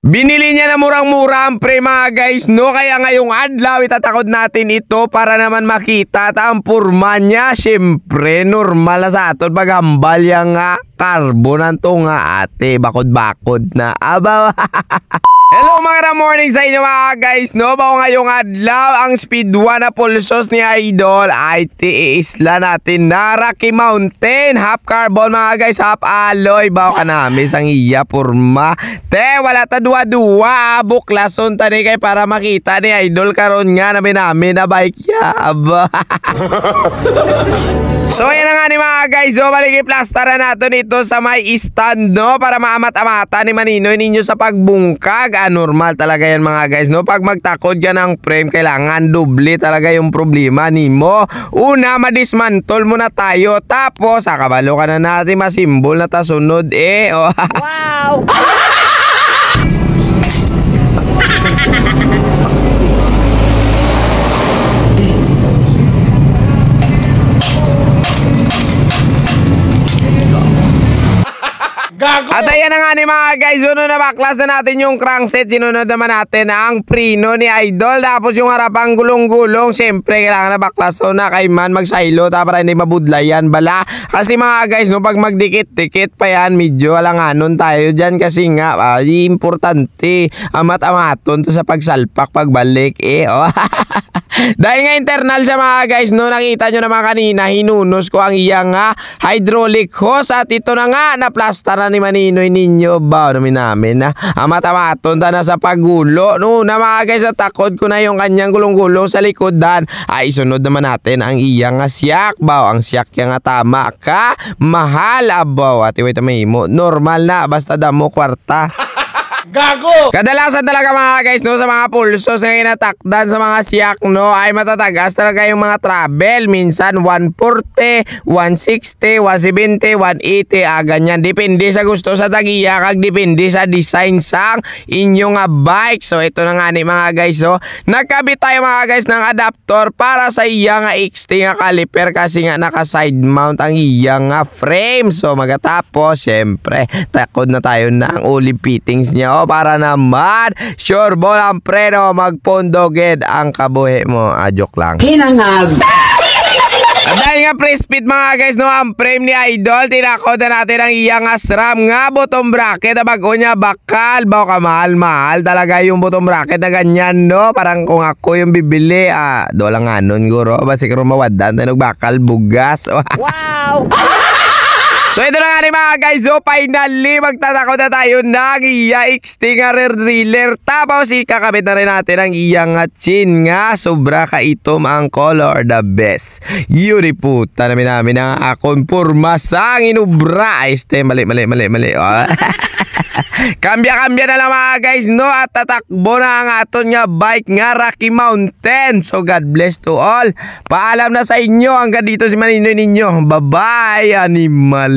Binili niya na murang-mura ang pre mga guys, no? Kaya ngayong adlaw itatakod natin ito para naman makita ang purma niya. Siyempre, normal na sa aton paghambal yang nga karbonan to nga ate. Bakod-bakod na. Abaw. Hello mga morning sa inyo mga guys, no? Bago ngayong adlaw, ang speed 1 na pulsos ni Idol ay tiisla natin na Rocky Mountain. Half carbon mga guys, half alloy. Bago ka namin sang iya purma. Te, wala ta duwa-duwa. Buklason tani kay para makita ni Idol karon nga namin na bike ya. Aba. So yan na nga ni mga guys, so balik i-plastaran natin ito sa may stand, no? Para maamat-amata ni Maninoy ninyo sa pagbungkag. Normal talaga yan mga guys, no? Pag magtakod ka ng frame, kailangan doble talaga yung problema nimo. Una, madismantol muna tayo. Tapos, akabalo ka na natin masimbol na tasunod eh. Oh. Wow! At ayan na nga ni mga guys, sunod na baklas na natin yung crankset. Sinunod naman natin ang preno ni Idol. Tapos yung harapang gulong-gulong, siyempre kailangan na baklas na kay man magsaylo para hindi mabudlayan bala. Kasi mga guys, no, pag magdikit-dikit pa yan, medyo alanganon tayo dyan. Kasi nga, importante amat-amaton to sa pagsalpak pagbalik eh. Oh. Dahil nga internal siya mga guys, no, nakita nyo naman kanina, hinunos ko ang iyang hydraulic hose. At ito na nga, naplastar na ni Maninoy ninyo. Bao namin na amat-amaton ta na sa pagulo. No, na mga guys, natakod ko na yung kanyang gulong-gulong sa likodan. Ay, isunod naman natin ang iyang siyak. Bao, ang siyak yung tama ka. Mahal, abaw. At iwait mo, normal na, basta damo kwarta. Gago! Kadalasan talaga mga guys, no, sa mga pulsos na inatakdan sa mga siyak, no, ay matatagas talaga yung mga travel. Minsan 140, 160, 170, 180, ganyan. Depende sa gusto sa tagiya, kag depende sa design sang inyong bike. So ito na nga ni mga guys, so nagkabit tayo mga guys ng adapter para sa iya nga XT nga caliper kasi nga naka side mount ang iya nga frame. So magatapos, syempre, takod na tayo ng olive fittings niya. Para naman sure ball ang preno magpondoged ang kabuhi mo. Joke lang. Hinangag. At dahil nga pre-speed mga guys, no, ang frame ni Idol, tinakod na natin ang iyang SRAM nga bottom bracket. Bago niya bakal, bao ka mahal-mahal talaga yung bottom bracket na ganyan, no? Parang kung ako yung bibili, dola nga nun guro, basi karo mawadan tayo bakal bugas. Wow! So ito na nga ni mga guys, so finally magtatakot na tayo ng iya XT nga rear driller. Tapos ikakabit na rin natin ang iyang chin nga sobra kaitom ang color, the best. Yuri puta namin ang akong purma sang inubra. Mali. Oh. Kambya-kambya na lang mga guys, no, at tatakbo na ang aton nga bike nga Rocky Mountain. So God bless to all. Paalam na sa inyo, hanggang dito si Maninoy ninyo. Bye bye animal.